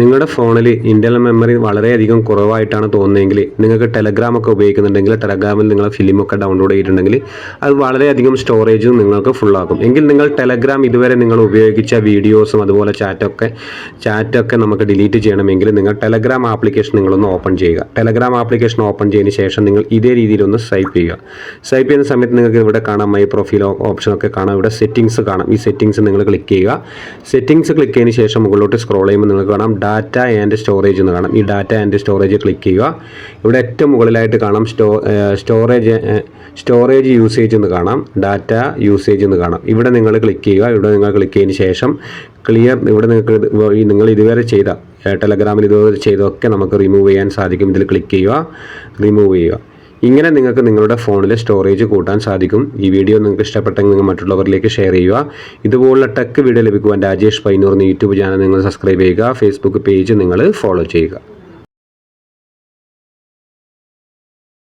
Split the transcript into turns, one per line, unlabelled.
നിങ്ങളുടെ ഫോണിൽ internal memory വളരെയധികം കുറവായിട്ടാണ് തോന്നുന്നതെങ്കിൽ നിങ്ങൾക്ക് ടെലഗ്രാം ഒക്കെ ഉപയോഗിക്കുന്നുണ്ടെങ്കിൽ ടെലഗ്രാമിൽ നിങ്ങൾ ഫിലിമൊക്കെ ഡൗൺലോഡ് ചെയ്തിട്ടുണ്ടെങ്കിൽ അത് വളരെയധികം സ്റ്റോറേജും നിങ്ങൾക്ക് ഫുള്ളാക്കും. എങ്കിൽ നിങ്ങൾ ടെലഗ്രാം ഇതുവരെ നിങ്ങൾ ഉപയോഗിച്ച വീഡിയോസും അതുപോലെ ചാറ്റൊക്കെ നമുക്ക് ഡിലീറ്റ് ചെയ്യണമെങ്കിൽ നിങ്ങൾ ടെലഗ്രാം ആപ്ലിക്കേഷൻ നിങ്ങളൊന്ന് ഓപ്പൺ ചെയ്യുക. ടെലഗ്രാം ആപ്ലിക്കേഷൻ ഓപ്പൺ ചെയ്തതിന് ശേഷം നിങ്ങൾ ഇതേ രീതിയിലൊന്ന് സ്വൈപ്പ് ചെയ്യുക. സ്വൈപ്പ് ചെയ്യുന്ന സമയത്ത് നിങ്ങൾക്ക് ഇവിടെ കാണാം മൈ പ്രൊഫൈൽ ഓപ്ഷനൊക്കെ കാണാം. ഇവിടെ സെറ്റിങ്സ് കാണാം. ഈ സെറ്റിങ്സ് നിങ്ങൾ ക്ലിക്ക് ചെയ്യുക. സെറ്റിങ്സ് ക്ലിക്ക് ചെയ്തതിന് ശേഷം മുകളിലോട്ട് സ്ക്രോൾ ചെയ്യുമ്പോൾ നിങ്ങൾക്ക് കാണാം ഡാറ്റ ആൻഡ് സ്റ്റോറേജ് എന്ന് കാണാം. ഈ ഡാറ്റ ആൻഡ് സ്റ്റോറേജ് ക്ലിക്ക് ചെയ്യുക. ഇവിടെ ഏറ്റവും മുകളിലായിട്ട് കാണാം സ്റ്റോറേജ് യൂസേജ് എന്ന് കാണാം, ഡാറ്റ യൂസേജ് എന്ന് കാണാം. ഇവിടെ നിങ്ങൾ ക്ലിക്ക് ചെയ്യുക. ഇവിടെ നിങ്ങൾ ക്ലിക്ക് ചെയ്തതിന് ശേഷം ക്ലിയർ, ഇവിടെ നിങ്ങൾ ഇതുവരെ ചെയ്ത ടെലഗ്രാമിൽ ഇതുവരെ ചെയ്തൊക്കെ നമുക്ക് റിമൂവ് ചെയ്യാൻ സാധിക്കും. ഇതിൽ ക്ലിക്ക് ചെയ്യുക, റിമൂവ് ചെയ്യുക. ഇങ്ങനെ നിങ്ങൾക്ക് നിങ്ങളുടെ ഫോണിലെ സ്റ്റോറേജ് കൂട്ടാൻ സാധിക്കും. ഈ വീഡിയോ നിങ്ങൾക്ക് ഇഷ്ടപ്പെട്ടെങ്കിൽ നിങ്ങൾ മറ്റുള്ളവരിലേക്ക് ഷെയർ ചെയ്യുക. ഇതുപോലുള്ള ടെക് വീഡിയോ ലഭിക്കുവാൻ രാജേഷ് പൈനൂർ എന്ന യൂട്യൂബ് ചാനൽ നിങ്ങൾ സബ്സ്ക്രൈബ് ചെയ്യുക. ഫേസ്ബുക്ക് പേജ് നിങ്ങൾ ഫോളോ ചെയ്യുക.